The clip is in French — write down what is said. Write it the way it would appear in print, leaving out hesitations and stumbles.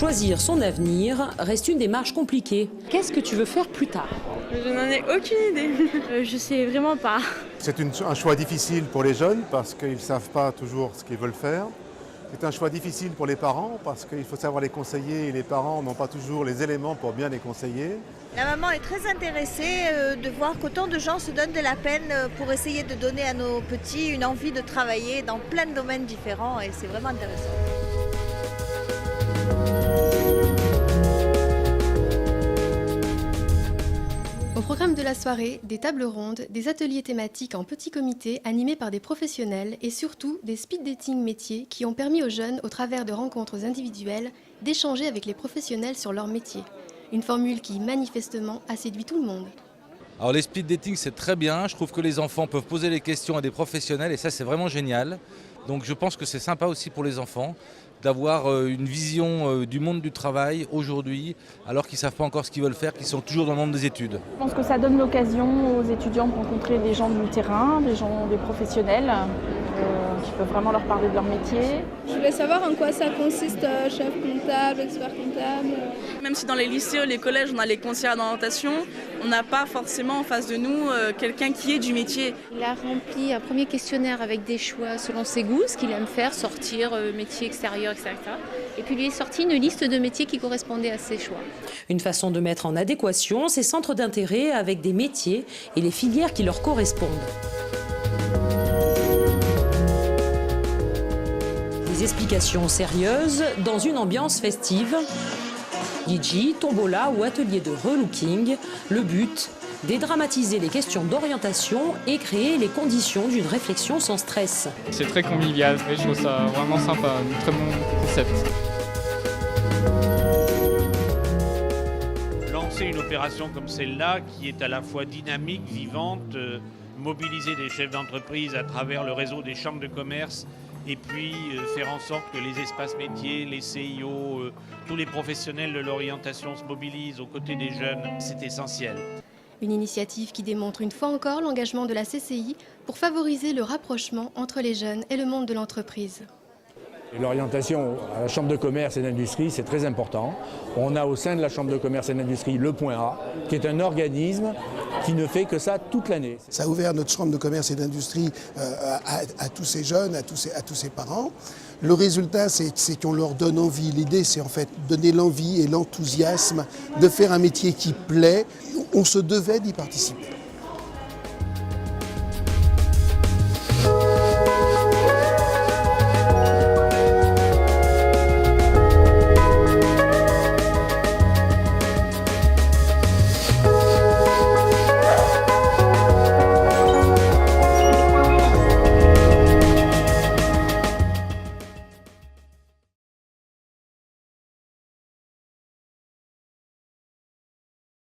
Choisir son avenir reste une démarche compliquée. Qu'est-ce que tu veux faire plus tard? Je n'en ai aucune idée. Je sais vraiment pas. C'est un choix difficile pour les jeunes parce qu'ils ne savent pas toujours ce qu'ils veulent faire. C'est un choix difficile pour les parents parce qu'il faut savoir les conseiller et les parents n'ont pas toujours les éléments pour bien les conseiller. La maman est très intéressée de voir qu'autant de gens se donnent de la peine pour essayer de donner à nos petits une envie de travailler dans plein de domaines différents et c'est vraiment intéressant. Au programme de la soirée, des tables rondes, des ateliers thématiques en petits comités animés par des professionnels et surtout des speed dating métiers qui ont permis aux jeunes, au travers de rencontres individuelles, d'échanger avec les professionnels sur leur métier. Une formule qui, manifestement, a séduit tout le monde. Alors les speed dating c'est très bien, je trouve que les enfants peuvent poser les questions à des professionnels et ça c'est vraiment génial. Donc je pense que c'est sympa aussi pour les enfants d'avoir une vision du monde du travail aujourd'hui alors qu'ils ne savent pas encore ce qu'ils veulent faire, qu'ils sont toujours dans le monde des études. Je pense que ça donne l'occasion aux étudiants de rencontrer des gens du terrain, des professionnels qui peuvent vraiment leur parler de leur métier. Je voulais savoir en quoi ça consiste, chef comptable, expert comptable. Même si dans les lycées ou les collèges on a les conseillers d'orientation, on n'a pas forcément en face de nous quelqu'un qui est du métier. Il a rempli un premier questionnaire avec des choix selon ses goûts, ce qu'il aime faire, sortir, métier extérieur, etc. Et puis lui est sorti une liste de métiers qui correspondaient à ses choix. Une façon de mettre en adéquation ces centres d'intérêt avec des métiers et les filières qui leur correspondent. Des explications sérieuses dans une ambiance festive. DJ, tombola ou atelier de relooking, le but, dédramatiser les questions d'orientation et créer les conditions d'une réflexion sans stress. C'est très convivial, je trouve ça vraiment sympa, un très bon concept. Lancer une opération comme celle-là, qui est à la fois dynamique, vivante, mobiliser des chefs d'entreprise à travers le réseau des chambres de commerce, et puis faire en sorte que les espaces métiers, les CIO, tous les professionnels de l'orientation se mobilisent aux côtés des jeunes, c'est essentiel. Une initiative qui démontre une fois encore l'engagement de la CCI pour favoriser le rapprochement entre les jeunes et le monde de l'entreprise. L'orientation à la Chambre de commerce et d'industrie, c'est très important. On a au sein de la Chambre de commerce et d'industrie le Point A, qui est un organisme qui ne fait que ça toute l'année. Ça a ouvert notre Chambre de commerce et d'industrie à tous ces jeunes, à tous ces parents. Le résultat, c'est qu'on leur donne envie. L'idée, c'est en fait donner l'envie et l'enthousiasme de faire un métier qui plaît. On se devait d'y participer.